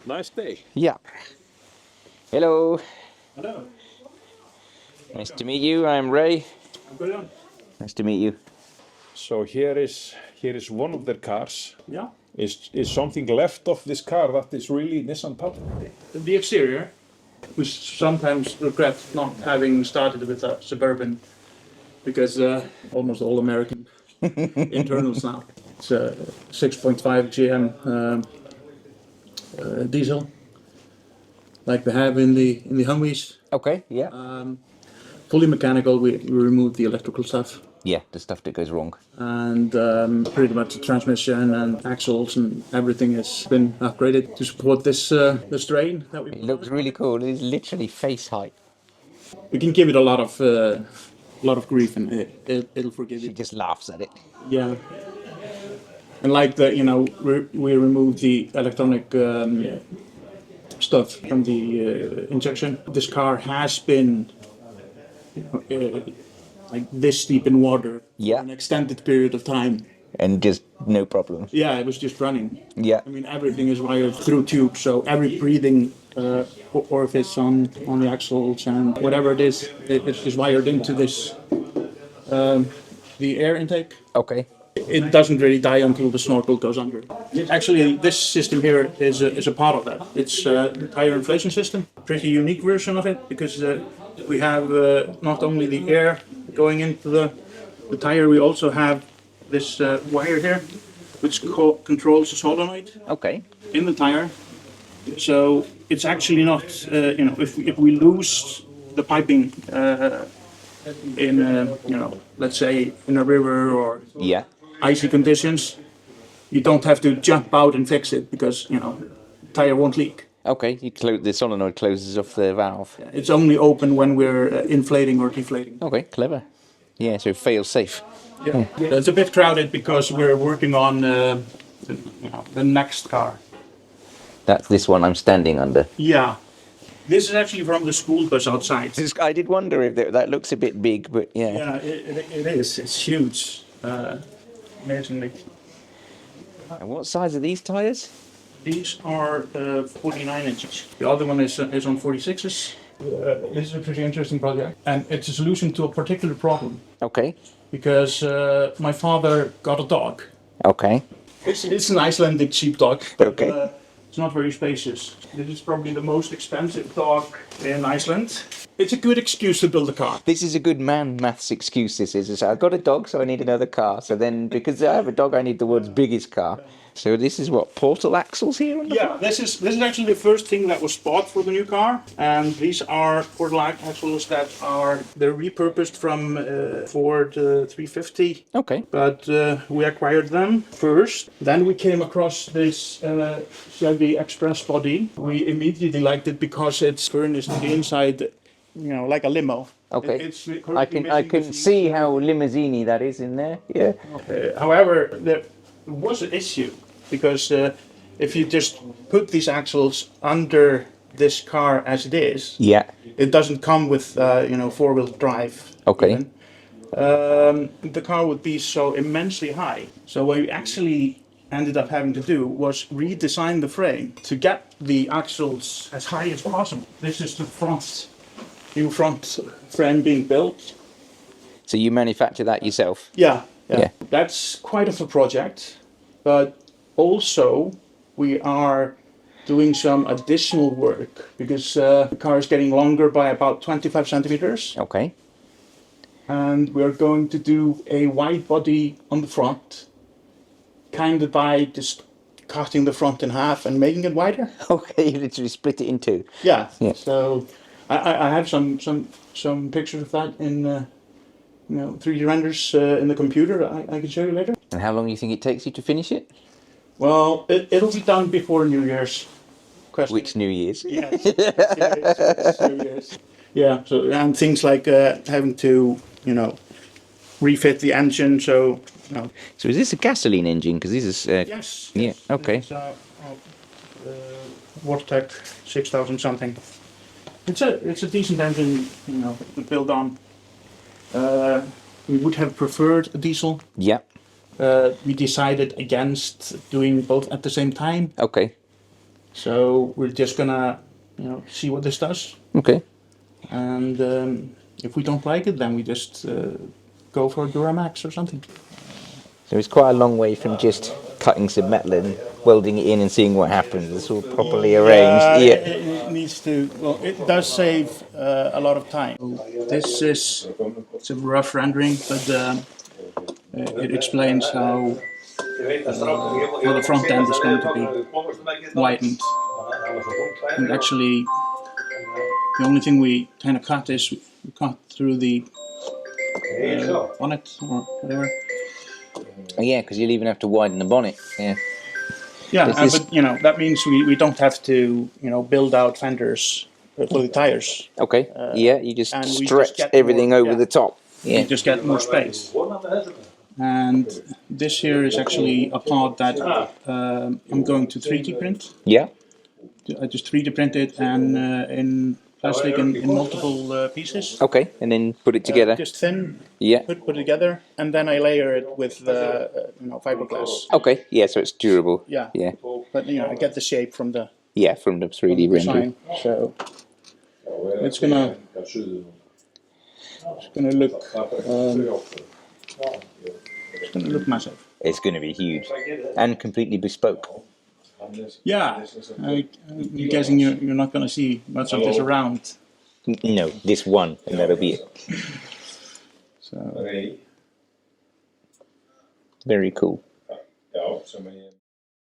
Nice day. Yeah. Hello. Hello. Nice to meet you. I'm Ray. I'm good. Nice to meet you. So here is one of their cars. Yeah. Is something left of this car that is really Nissan powered? The exterior, we sometimes regret not having started with a Suburban because almost all American internals now. It's a 6.5 GM diesel, like we have in the Humvees. Okay. Yeah. Fully mechanical. We removed the electrical stuff. Yeah. The stuff that goes wrong. And pretty much the transmission and axles and everything has been upgraded to support this terrain that we. It looks really cool. It's literally face height. We can give it a lot of grief, and it'll forgive She it. just laughs at it. Yeah. And like we removed the electronic stuff from the injection. This car has been like this deep in water Yeah. for an extended period of time. And just no problem. Yeah, it was just running. Yeah. I mean, everything is wired through tubes, so every breathing orifice on the axles and whatever it is, it's just wired into this, the air intake. Okay. It doesn't really die until the snorkel goes under. Actually, this system here is a part of that. It's the tire inflation system. Pretty unique version of it because we have not only the air going into the tire, we also have this wire here, which controls the solenoid Okay. in the tire. So it's actually not, if we lose the piping in, let's say in a river or Yeah. icy conditions, you don't have to jump out and fix it because, tire won't leak. Okay. You close the solenoid closes off the valve. It's only open when we're inflating or deflating. Okay. Clever. Yeah. So fail safe. Yeah. It's a bit crowded because we're working on the next car. That's this one I'm standing under. Yeah. This is actually from the school bus outside. I did wonder if that looks a bit big, but yeah. Yeah, it is. It's huge. Amazingly. And what size are these tires? These are 49 inches. The other one is on 46s. This is a pretty interesting project. And it's a solution to a particular problem. Okay. Because my father got a dog. Okay. It's an Icelandic sheepdog. Okay. It's not very spacious. This is probably the most expensive dog in Iceland. It's a good excuse to build a car. This is a good man maths excuse. This is. I've got a dog, so I need another car. So then, because I have a dog, I need the world's biggest car. So this is what, portal axles here on the Yeah, this is actually the first thing that was bought for the new car, and these are portal axles they're repurposed from Ford 350. Okay. But we acquired them first. Then we came across this Chevy Express body. We immediately liked it because it's furnished on the inside, like a limo. Okay. I can see how limousine that is in there. Yeah. However, there was an issue because if you just put these axles under this car as it is, Yeah. it doesn't come with four-wheel drive. Okay. Even. The car would be so immensely high. So what we actually ended up having to do was redesign the frame to get the axles as high as possible. This is the new front frame being built. So you manufacture that yourself? Yeah. Yeah. That's quite of a project, but also we are doing some additional work because the car is getting longer by about 25 centimeters. Okay. And we're going to do a wide body on the front, kind of by just cutting the front in half and making it wider. Okay, you literally split it in two. Yeah. Yeah. So I have some pictures of that in 3D renders in the computer. I can show you later. And how long do you think it takes you to finish it? Well, it'll be done before New Year's. Which New Year's? Yes. It's New Year's. Yeah. So and things like having to refit the engine. So. So is this a gasoline engine? Because this is. Yes. Yeah. Okay. It's Vortec 6000 something. It's a decent engine, to build on. We would have preferred a diesel. Yeah. We decided against doing both at the same time. Okay. So we're just gonna, see what this does, Okay. and if we don't like it, then we just go for a Duramax or something. So it's quite a long way from just cutting some metal and welding it in and seeing what happens. It's all properly arranged. Yeah. It needs to. Well, it does save a lot of time. This is it's a rough rendering, but it explains how the front end is going to be widened. And actually, the only thing we kind of cut is we cut through the bonnet or whatever. Oh, yeah, because you'll even have to widen the bonnet. Yeah. Yeah, This is- but that means we don't have to build out fenders for the tires. Okay. Yeah, you just and we just stretch get everything more- over yeah. the top. Yeah. You just get more space. And this here is actually a part that I'm going to 3D print. Yeah. I just 3D print it and in plastic in multiple pieces. Okay, and then put it together. Just thin. Yeah. Put it together, and then I layer it with fiberglass. Okay. Yeah, so it's durable. Yeah. Yeah. But I get the shape from the Yeah, from the 3D rendering. design. So it's gonna look it's gonna look massive. It's going to be huge and completely bespoke. Yeah, I'm guessing you're not gonna see much of this around. No, this one, and that'll be it. So Very cool. Ja, som är